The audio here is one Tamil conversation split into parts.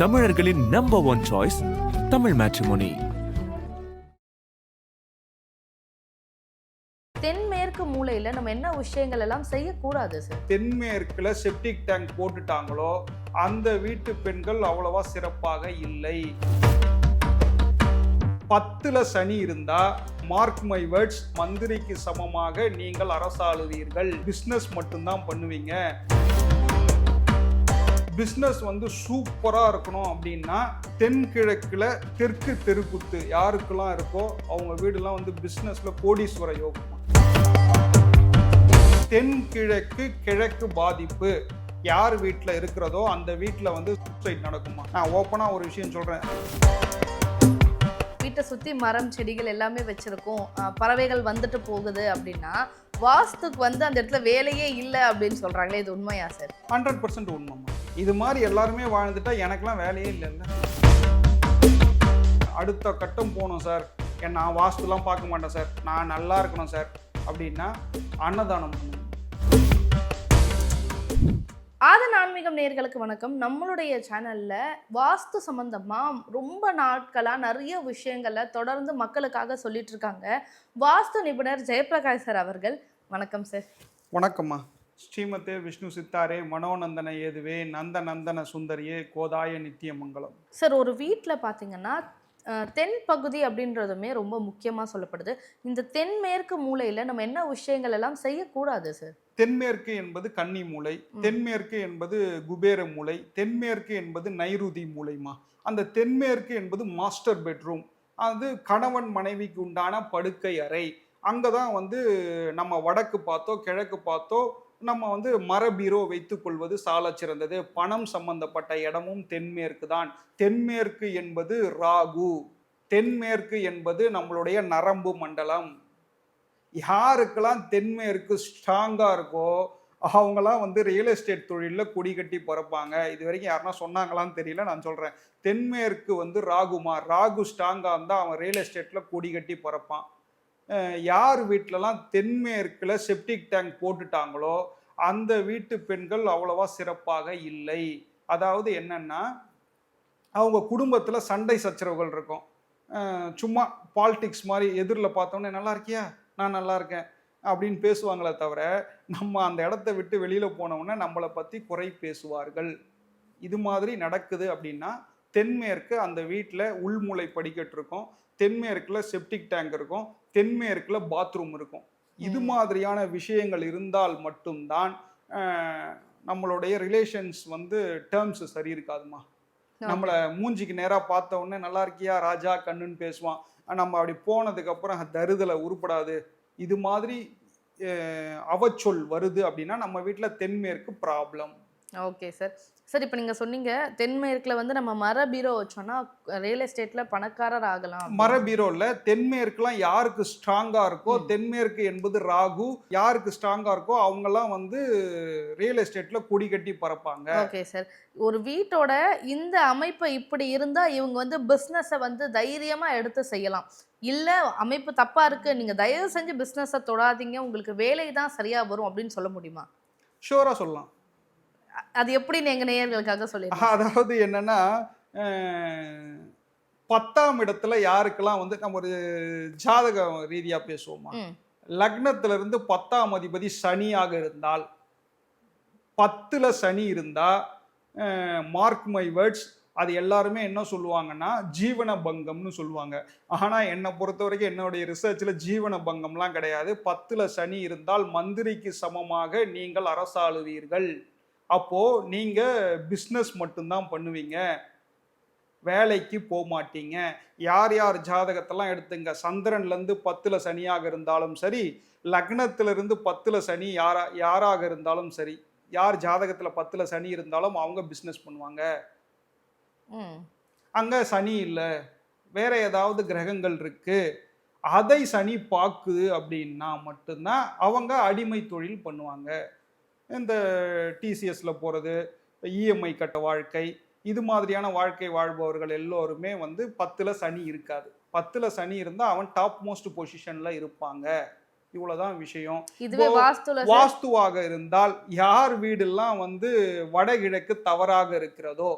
தமிழர்களின் number one choice Tamil matrimony. தென்மேற்கு மூலையில நம்ம என்ன விஷயங்கள் எல்லாம் செய்யக்கூடாது சார்? தென்மேற்குல செப்டிக் டேங்க் போட்டுட்டாங்களோ அந்த வீட்டு பெண்கள் அவ்வளவா சிறப்பாக இல்லை. 10ல சனி இருந்தா மார்க் மை வேர்ட்ஸ், மந்திரிக்கு சமமாக நீங்கள் அரசாளுவீர்கள். பிசினஸ் மட்டும்தான் பண்ணுவீங்க. பிஸ்னஸ் சூப்பரா இருக்கணும் அப்படின்னா தென்கிழக்குல தெற்கு தெருக்குத்து யாருக்கெல்லாம் இருக்கோ அவங்க வீடுலாம் பிஸ்னஸ்ல கோடீஸ்வர யோகம். தென்கிழக்கு கிழக்கு பாதிப்பு யார் வீட்டில் இருக்கிறதோ அந்த வீட்டில் சூசைட் நடக்குமா? நான் ஓப்பனா ஒரு விஷயம் சொல்றேன். வீட்டை சுத்தி மரம் செடிகள் எல்லாமே வச்சிருக்கோம், பறவைகள் வந்துட்டு போகுது அப்படின்னா வாஸ்துக்கு அந்த இடத்துல வேலையே இல்லை அப்படின்னு சொல்றாங்களே, இது உண்மையா சார்? 100% உண்மைமா. இது மாதிரி எல்லாருமே வாழ்ந்துட்டா எனக்கெல்லாம் வேலையே இல்லைல்ல. அடுத்த கட்டம் போகணும் சார், நான் வாஸ்துலாம் பார்க்க மாட்டேன் சார், நான் நல்லா இருக்கணும் சார் அப்படின்னா அன்னதானம் பண்ணணும். ஆதன் ஆன்மீகம் நேயர்களுக்கு வணக்கம். நம்மளுடைய சேனல்ல வாஸ்து சம்பந்தமா ரொம்ப நாட்களா நிறைய விஷயங்களை தொடர்ந்து மக்களுக்காக சொல்லிட்டு இருக்காங்க வாஸ்து நிபுணர் ஜெயபிரகாஷ் சார் அவர்கள். வணக்கம் சார். வணக்கம்மா. ஸ்ரீமதே விஷ்ணு சித்தாரே மனோநந்தன ஏதுவே நந்த நந்தன சுந்தரியே கோதாய நித்திய மங்கலம். சார், ஒரு வீட்டில் பார்த்தீங்கன்னா தென் பகுதி அப்படின்றதுமே ரொம்ப முக்கியமாக சொல்லப்படுது. இந்த தென்மேற்கு மூலையில் நம்ம என்ன விஷயங்கள் எல்லாம் செய்யக்கூடாது சார்? தென்மேற்கு என்பது கன்னி மூலை, தென்மேற்கு என்பது குபேர மூலை, தென்மேற்கு என்பது நைருதி மூலைமா. அந்த தென்மேற்கு என்பது மாஸ்டர் பெட்ரூம், அது கணவன் மனைவிக்கு உண்டான படுக்கை அறை. அங்கதான் நம்ம வடக்கு பார்த்தோ கிழக்கு பார்த்தோ நம்ம மரபீரோ வைத்துக் கொள்வது சால சிறந்தது. பணம் சம்பந்தப்பட்ட இடமும் தென்மேற்கு தான். தென்மேற்கு என்பது ராகு, தென்மேற்கு என்பது நம்மளுடைய நரம்பு மண்டலம். யாருக்கெல்லாம் தென்மேற்கு ஸ்ட்ராங்கா இருக்கோ அவங்களாம் ரியல் எஸ்டேட் தொழிலில் கொடி கட்டி பிறப்பாங்க. இது வரைக்கும் யாருன்னா சொன்னாங்களான்னு தெரியல, நான் சொல்றேன். தென்மேற்கு ராகுமா, ராகு ஸ்ட்ராங்கா இருந்தால் அவன் ரியல் எஸ்டேட்ல கொடி கட்டி பிறப்பான். யார் வீட்டிலலாம் தென்மேற்குல செப்டிக் டேங்க் போட்டுட்டாங்களோ அந்த வீட்டு பெண்கள் அவ்வளவா சிறப்பாக இல்லை. அதாவது என்னன்னா அவங்க குடும்பத்தில் சண்டை சச்சரவுகள் இருக்கும். சும்மா பாலிடிக்ஸ் மாதிரி எதிரில் பார்த்தோன்னே நல்லா இருக்கியா, நான் நல்லா இருக்கேன் அப்படின்னு பேசுவாங்களே தவிர நம்ம அந்த இடத்த விட்டு வெளியில் போனோன்னே நம்மளை பற்றி குறை பேசுவார்கள். இது மாதிரி நடக்குது அப்படின்னா தென்மேற்கு அந்த வீட்டில் உள்மூளை படிக்கட்டு இருக்கும், தென்மேற்குல செப்டிக் டேங்க் இருக்கும், தென்மேற்குல பாத்ரூம் இருக்கும். இது மாதிரியான விஷயங்கள் இருந்தால் மட்டும்தான் நம்மளுடைய ரிலேஷன்ஸ் டேர்ம்ஸ் சரி இருக்காதுமா. நம்மளை மூஞ்சிக்கு நேராக பார்த்த உடனே நல்லா இருக்கியா ராஜா கண்ணுன்னு பேசுவான். நம்ம அப்படி போனதுக்கு அப்புறம் தருதலை உருப்படாது, இது மாதிரி அவச்சொல் வருது அப்படின்னா நம்ம வீட்டில் தென்மேற்கு ப்ராப்ளம். Okay sir. சார், இப்போ நீங்கள் சொன்னீங்க தென்மேற்கில் நம்ம மர பீரோ வச்சோன்னா ரியல் எஸ்டேட்டில் பணக்காரர் ஆகலாம். மர பீரோவில் தென்மேற்குலாம் யாருக்கு ஸ்ட்ராங்காக இருக்கோ, தென்மேற்கு என்பது ராகு, யாருக்கு ஸ்ட்ராங்காக இருக்கோ அவங்கெல்லாம் ரியல் எஸ்டேட்டில் கொடி கட்டி பறப்பாங்க. Okay sir. ஒரு வீட்டோட இந்த அமைப்பு இப்படி இருந்தால் இவங்க பிஸ்னஸை தைரியமாக எடுத்து செய்யலாம். இல்லை அமைப்பு தப்பாக இருக்குது, நீங்கள் தயவு செஞ்சு பிஸ்னஸை தொடாதீங்க, உங்களுக்கு வேலை தான் சரியாக வரும் அப்படின்னு சொல்ல முடியுமா? ஷூராக சொல்லலாம். அது எப்படி எங்கள் நேயர்களுக்காக சொல்லிடுங்க. அதாவது என்னன்னா 10ஆம் இடத்துல யாருக்கெல்லாம் நம்ம ஒரு ஜாதக ரீதியா பேசுவோமா, லக்னத்துல இருந்து 10ஆம் அதிபதி சனியாக இருந்தால், 10ல சனி இருந்தா மார்க் மை வேர்ட்ஸ், அது எல்லாருமே என்ன சொல்லுவாங்கன்னா ஜீவன பங்கம்னு சொல்லுவாங்க. ஆனா என்னை பொறுத்த வரைக்கும் என்னுடைய ரிசர்ச்ல ஜீவன பங்கம்லாம் கிடையாது. 10ல சனி இருந்தால் மந்திரிக்கு சமமாக நீங்கள் அரசாளுவீர்கள். அப்போ நீங்க பிஸ்னஸ் மட்டும்தான் பண்ணுவீங்க, வேலைக்கு போக மாட்டீங்க. யார் யார் ஜாதகத்தெல்லாம் எடுத்துங்க, சந்திரன்ல இருந்து 10ல சனியாக இருந்தாலும் சரி, லக்னத்துல இருந்து 10ல சனி யாராக இருந்தாலும் சரி, யார் ஜாதகத்துல 10ல சனி இருந்தாலும் அவங்க பிஸ்னஸ் பண்ணுவாங்க. அங்க சனி இல்லை, வேற ஏதாவது கிரகங்கள் இருக்கு, அதை சனி பாக்குது அப்படின்னா மட்டும்தான் அவங்க அடிமை தொழில் பண்ணுவாங்க. இந்த டிசிஎஸ்ல போகிறது, இஎம்ஐ கட்ட வாழ்க்கை, இது மாதிரியான வாழ்க்கை வாழ்பவர்கள் எல்லோருமே 10ல சனி இருக்காது. 10ல சனி இருந்தால் அவன் டாப் மோஸ்ட் பொசிஷன்ல இருப்பாங்க. இவ்வளவுதான் விஷயம். வாஸ்துவாக இருந்தால் யார் வீடெல்லாம் வடகிழக்கு தவறாக இருக்கிறதோ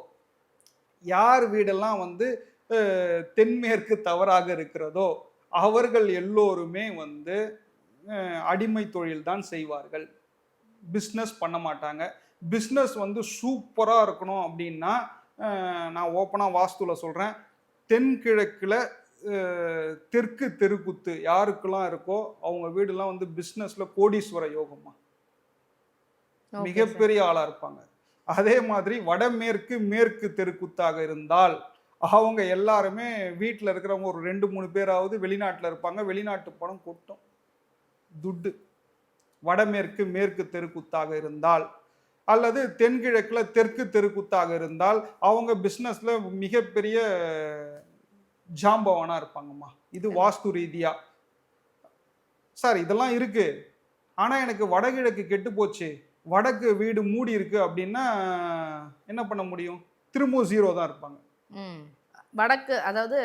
யார் வீடெல்லாம் வந்து தென்மேற்கு தவறாக இருக்கிறதோ அவர்கள் எல்லோருமே வந்து அடிமை தொழில் தான் செய்வார்கள். பிஸ்னஸ் பண்ண மாட்டாங்க. பிஸ்னஸ் வந்து சூப்பராக இருக்கணும் அப்படின்னா நான் ஓப்பனாக வாஸ்துவில் சொல்கிறேன், தென்கிழக்கில் தெற்கு தெருக்குத்து யாருக்கெல்லாம் இருக்கோ அவங்க வீடுலாம் வந்து பிஸ்னஸில் கோடீஸ்வர யோகமா மிகப்பெரிய ஆளாக இருப்பாங்க. அதே மாதிரி வடமேற்கு மேற்கு தெருக்குத்தாக இருந்தால் அவங்க எல்லாருமே வீட்டில் இருக்கிறவங்க ஒரு 2-3 பேராவது வெளிநாட்டில் இருப்பாங்க. வெளிநாட்டு பணம் கொட்டும் துட்டு. வடமேற்கு மேற்கு தெருக்குத்தாக இருந்தால், அல்லது தென்கிழக்கில் தெற்கு தெருக்குத்தாக இருந்தால் அவங்க பிஸ்னஸில் மிகப்பெரிய ஜாம்பவானா இருப்பாங்கம்மா. இது வாஸ்து ரீதியா. சார் இதெல்லாம் இருக்கு, ஆனால் எனக்கு வடகிழக்கு கெட்டு போச்சு, வடக்கு வீடு மூடி இருக்கு அப்படின்னா என்ன பண்ண முடியும்? திரும்பவும் 0 தான் இருப்பாங்க. வடக்கு அதாவது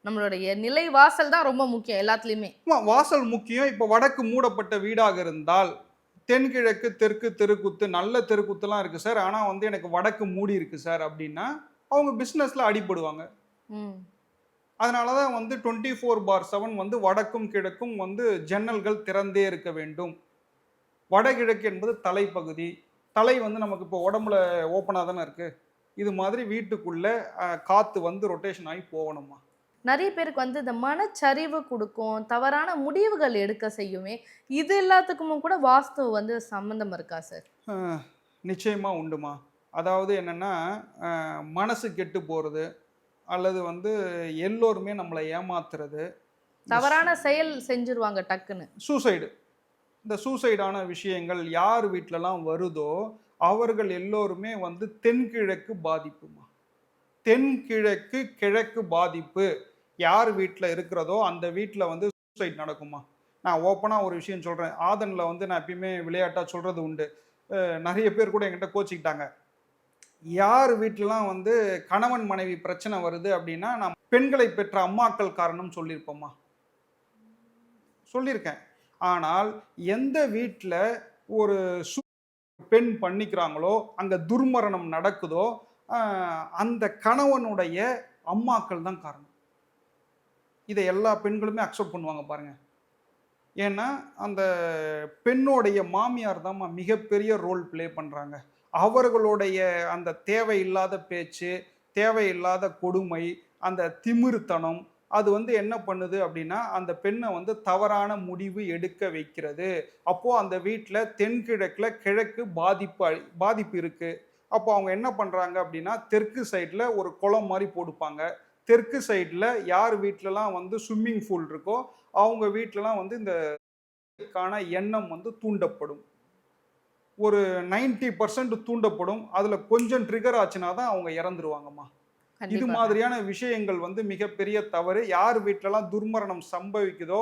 நம்மளுடைய நிலை வாசல் தான் ரொம்ப முக்கியம் எல்லாத்துலேயுமே. வாசல் முக்கியம். இப்போ வடக்கு மூடப்பட்ட வீடாக இருந்தால் தென்கிழக்கு தெற்கு தெருக்குத்து நல்ல தெருக்குத்துலாம் இருக்கு சார், ஆனால் வந்து எனக்கு வடக்கு மூடி இருக்கு சார் அப்படின்னா அவங்க பிஸ்னஸில் அடிபடுவாங்க. அதனால தான் வந்து 24/7 வந்து வடக்கும் கிழக்கும் வந்து ஜன்னல்கள் திறந்தே இருக்க வேண்டும். வடகிழக்கு என்பது தலைப்பகுதி. தலை வந்து நமக்கு இப்போ உடம்புல ஓப்பனாக தானே இருக்கு. இது மாதிரி வீட்டுக்குள்ள காத்து வந்து ரொட்டேஷன் ஆகி போகணுமா. நிறைய பேருக்கு வந்து இந்த மனச்சரிவு கொடுக்கும், தவறான முடிவுகள் எடுக்க செய்யுமே. இது எல்லாத்துக்குமும் கூட வாஸ்து வந்து சம்பந்தம் இருக்கா சார்? நிச்சயமா உண்டுமா. அதாவது என்னன்னா மனசு கெட்டு போறது, அல்லது வந்து எல்லோருமே நம்மளை ஏமாத்துறது, தவறான செயல் செஞ்சிருவாங்க டக்குன்னு. சூசைடு. இந்த சூசைடான விஷயங்கள் யார் வீட்டிலலாம் வருதோ அவர்கள் எல்லோருமே வந்து தென்கிழக்கு பாதிப்புமா. தென்கிழக்கு கிழக்கு பாதிப்பு யார் வீட்டில் இருக்கிறதோ அந்த வீட்டில் வந்து சூசைட் நடக்குமா. நான் ஓப்பனாக ஒரு விஷயம் சொல்கிறேன். ஆதனில் வந்து நான் எப்பயுமே விளையாட்டாக சொல்கிறது உண்டு. நிறைய பேர் கூட என்கிட்ட கோச்சிக்கிட்டாங்க. யார் வீட்டிலலாம் வந்து கணவன் மனைவி பிரச்சனை வருது அப்படின்னா நான் பெண்களை பெற்ற அம்மாக்கள் காரணம் சொல்லியிருப்போம்மா, சொல்லியிருக்கேன். ஆனால் எந்த வீட்டில் ஒரு பெண் பண்ணிக்கிறாங்களோ அங்கே துர்மரணம் நடக்குதோ அந்த கணவனுடைய அம்மாக்கள் தான் காரணம். இதை எல்லா பெண்களுமே அக்செப்ட் பண்ணுவாங்க பாருங்க. ஏன்னா அந்த பெண்ணோடைய மாமியார் தான் மிகப்பெரிய ரோல் பிளே பண்ணுறாங்க. அவர்களுடைய அந்த தேவையில்லாத பேச்சு, தேவையில்லாத கொடுமை, அந்த திமிருத்தனம், அது வந்து என்ன பண்ணுது அப்படின்னா அந்த பெண்ணை வந்து தவறான முடிவு எடுக்க வைக்கிறது. அப்போது அந்த வீட்டில் தென்கிழக்கில் கிழக்கு பாதிப்பு இருக்குது. அப்போ அவங்க என்ன பண்ணுறாங்க அப்படின்னா தெற்கு சைடில் ஒரு குளம் மாதிரி போடுப்பாங்க. தெற்கு சைடில் யார் வீட்டிலலாம் வந்து ஸ்விம்மிங் பூல் இருக்கோ அவங்க வீட்டிலலாம் வந்து இந்த எண்ணம் வந்து தூண்டப்படும். ஒரு 90% தூண்டப்படும். அதில் கொஞ்சம் ட்ரிகர் ஆச்சுன்னா தான் அவங்க இறந்துருவாங்கம்மா. இது மாதிரியான விஷயங்கள் வந்து மிகப்பெரிய தவறு. யார் வீட்டிலலாம் துர்மரணம் சம்பவிக்குதோ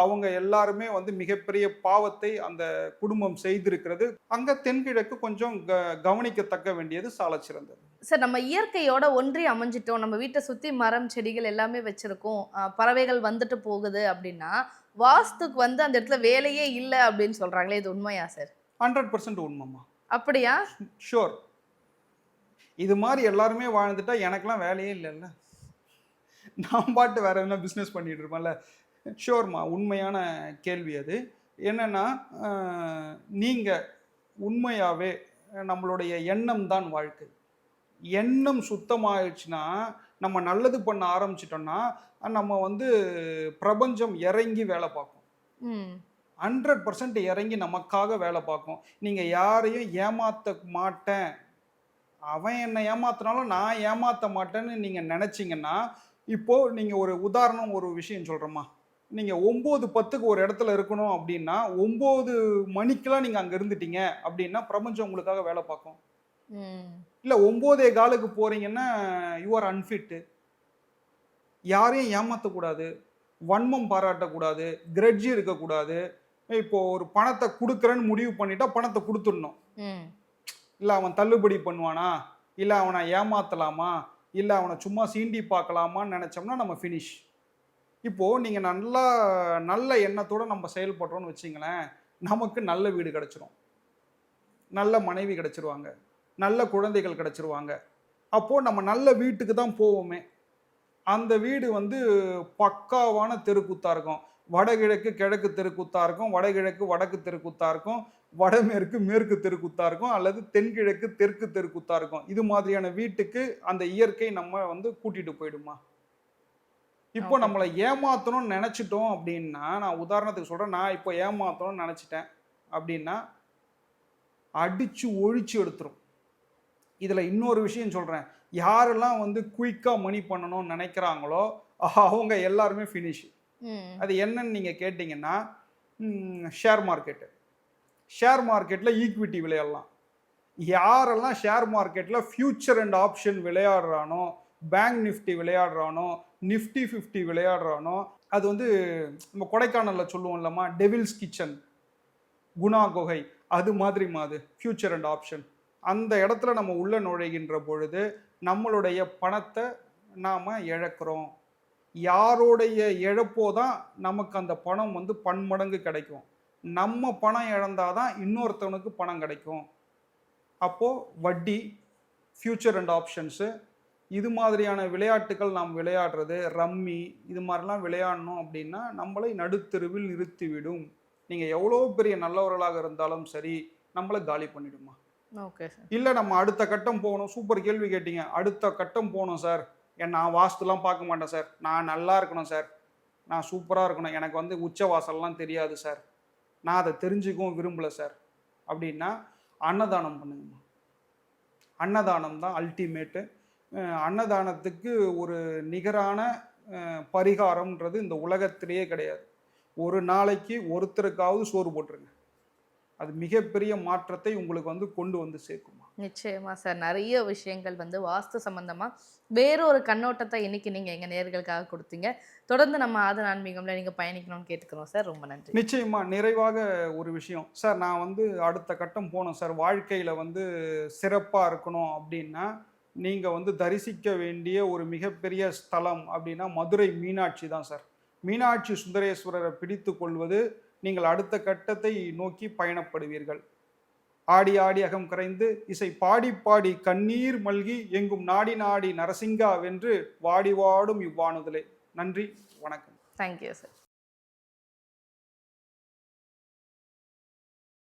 அவங்க எல்லாருமே வந்து மிகப்பெரிய பாவத்தை அந்த குடும்பம் செய்திருக்கிறது. அங்க தென்கிழக்கு கொஞ்சம் கவனிக்கத்தக்க வேண்டியது சால சிறந்தது. சார், நம்ம இயற்கையோட ஒன்றி அமைஞ்சிட்டோம், நம்ம வீட்டை சுற்றி மரம் செடிகள் எல்லாமே வச்சிருக்கோம், பறவைகள் வந்துட்டு போகுது அப்படின்னா வாஸ்துக்கு வந்து அந்த இடத்துல வேலையே இல்லை அப்படின்னு சொல்றாங்களே, இது உண்மையா சார்? 100% உண்மைமா. அப்படியா? ஷோர். இது மாதிரி எல்லாருமே வாழ்ந்துட்டா எனக்கெல்லாம் வேலையே இல்லைல்ல, நான் பாட்டு வேற என்ன பிஸ்னஸ் பண்ணிட்டு இருப்பேன்ல. ஷோர்மா, உண்மையான கேள்வி அது. என்னன்னா நீங்கள் உண்மையாகவே நம்மளுடைய எண்ணம் தான் வாழ்க்கை. எண்ணம் சுத்தமாகிடுச்சுன்னா நம்ம நல்லது பண்ண ஆரம்பிச்சிட்டோம்னா நம்ம வந்து பிரபஞ்சம் இறங்கி வேலை பார்க்கும். 100% இறங்கி நமக்காக வேலை பார்க்கும். நீங்கள் யாரையும் ஏமாற்ற மாட்டேன், அவன் என்னை ஏமாத்தினாலும் நான் ஏமாற்ற மாட்டேன்னு நீங்கள் நினச்சிங்கன்னா, இப்போது நீங்கள் ஒரு உதாரணம் ஒரு விஷயம் சொல்கிறோமா, நீங்கள் 9:10க்கு ஒரு இடத்துல இருக்கணும் அப்படின்னா 9 மணிக்கெலாம் நீங்கள் அங்கே இருந்துட்டீங்க அப்படின்னா பிரபஞ்சம் உங்களுக்காக வேலை பார்க்கும். இல்லை 9:15க்கு போகிறீங்கன்னா யூ ஆர் அன்ஃபிட்டு. யாரையும் ஏமாற்றக்கூடாது, வன்மம் பாராட்டக்கூடாது, கிரட்ஜ் இருக்கக்கூடாது. இப்போது ஒரு பணத்தை கொடுக்குறேன்னு முடிவு பண்ணிட்டா பணத்தை கொடுத்துடணும். இல்லை அவன் தள்ளுபடி பண்ணுவானா, இல்லை அவனை ஏமாற்றலாமா, இல்லை அவனை சும்மா சீண்டி பார்க்கலாமான்னு நினச்சோம்னா நம்ம ஃபினிஷ். இப்போது நீங்கள் நல்ல எண்ணத்தோடு நம்ம செயல்படுறோன்னு வச்சிங்களேன், நமக்கு நல்ல வீடு கிடச்சிரும், நல்ல மனைவி கிடச்சிருவாங்க, நல்ல குழந்தைகள் கிடச்சிருவாங்க. அப்போது நம்ம நல்ல வீட்டுக்கு தான் போவோமே. அந்த வீடு வந்து பக்காவான தெருக்கூத்தா இருக்கும். வடகிழக்கு கிழக்கு தெருக்கூத்தா இருக்கும், வடகிழக்கு வடக்கு தெருக்கூத்தா இருக்கும், வடமேற்கு மேற்கு தெருக்கூத்தா இருக்கும், அல்லது தென்கிழக்கு தெற்கு தெருக்கூத்தா இருக்கும். இது மாதிரியான வீட்டுக்கு அந்த இயற்கை நம்ம வந்து கூட்டிட்டு போயிடுமா? இப்போ ஓகே. நம்மளை ஏமாத்தணும்னு நினைச்சிட்டோம் அப்படின்னா, நான் உதாரணத்துக்கு சொல்றேன், நான் இப்போ ஏமாத்தணும்னு நினைச்சிட்டேன் அப்படின்னா, அடிச்சு ஒழிச்சு எடுத்துரும். இதுல இன்னொரு விஷயம் சொல்றேன். யாரெல்லாம் வந்து குயிக்கா மணி பண்ணணும்னு நினைக்கிறாங்களோ, அவங்க எல்லாருமே ஃபினிஷ். ம். அது என்னன்னு நீங்க கேட்டீங்கன்னா, ஷேர் மார்க்கெட்டு. ஷேர் மார்க்கெட்ல ஈக்விட்டி விளையாடலாம். யாரெல்லாம் ஷேர் மார்க்கெட்ல ஃபியூச்சர் அண்ட் ஆப்ஷன் விளையாடுறானோ, பேங்க் நிஃப்டி விளையாடுறானோ, நிஃப்டி 50 விளையாடுறானோ, அது வந்து நம்ம கொடைக்கானல்ல சொல்லுவோம்லம்மா, டெவில்ஸ் கிச்சன், குணா குகை, அது மாதிரி ஃபியூச்சர் அண்ட் ஆப்ஷன். அந்த இடத்துல நம்ம உள்ள நுழைகின்ற பொழுது நம்மளுடைய பணத்தை நாம் இழக்கிறோம். யாரோடைய இழப்போ தான் நமக்கு அந்த பணம் வந்து பன்மடங்கு கிடைக்கும். நம்ம பணம் இழந்தாதான் இன்னொருத்தவனுக்கு பணம் கிடைக்கும். அப்போது வட்டி, ஃபியூச்சர் அண்ட் ஆப்ஷன்ஸு, இது மாதிரியான விளையாட்டுகள் நாம் விளையாடுறது, ரம்மி, இது மாதிரிலாம் விளையாடணும் அப்படின்னா நம்மளை நடுத்தெருவில் நிறுத்திவிடும். நீங்கள் எவ்வளோ பெரிய நல்லவர்களாக இருந்தாலும் சரி, நம்மளை காலி பண்ணிடுமா. Okay sir. இல்லை நம்ம அடுத்த கட்டம் போகணும். சூப்பர் கேள்வி கேட்டீங்க. அடுத்த கட்டம் போகணும் சார். நான் வாஸ்துலாம் பார்க்க மாட்டேன் சார். நான் நல்லா இருக்கணும் சார். நான் சூப்பராக இருக்கணும். எனக்கு வந்து உச்ச வாசல்லாம் தெரியாது சார். நான் அதை தெரிஞ்சுக்கவும் விரும்பலை சார் அப்படின்னா அன்னதானம் பண்ணுங்கம்மா. அன்னதானம் தான் அல்டிமேட்டு. அன்னதானத்துக்கு ஒரு நிகரான பரிகாரம்ன்றது இந்த உலகத்திலேயே கிடையாது. ஒரு நாளைக்கு ஒருத்தருக்காவது சோறு போட்டுருங்க. அது மிகப்பெரிய மாற்றத்தை உங்களுக்கு வந்து கொண்டு வந்து சேர்க்குமா. நிச்சயமா சார். நிறைய விஷயங்கள் வந்து வாஸ்து சம்பந்தமா வேறொரு கண்ணோட்டத்தை இன்னைக்கு நீங்க எங்க நேயர்களுக்காக கொடுத்தீங்க. தொடர்ந்து நம்ம ஆதன் ஆன்மீகம்ல நீங்க பயணிக்கணும்னு கேட்டுக்கிறோம் சார். ரொம்ப நன்றி. நிச்சயமா. நிறைவாக ஒரு விஷயம் சார், நான் வந்து அடுத்த கட்டம் போனோம் சார், வாழ்க்கையில வந்து சிறப்பா இருக்கணும் அப்படின்னா நீங்க வந்து தரிசிக்க வேண்டிய ஒரு மிகப்பெரிய ஸ்தலம் அப்படின்னா மதுரை மீனாட்சி தான் சார். மீனாட்சி சுந்தரேஸ்வரரை பிடித்து கொள்வது நீங்கள் அடுத்த கட்டத்தை நோக்கி பயணப்படுவீர்கள். ஆடி ஆடி அகம் கரைந்து இசை பாடி பாடி கண்ணீர் மல்கி எங்கும் நாடி நாடி நரசிங்கா வென்று வாடி வாடும் இவ்வாணுதலே. நன்றி, வணக்கம். Thank you sir.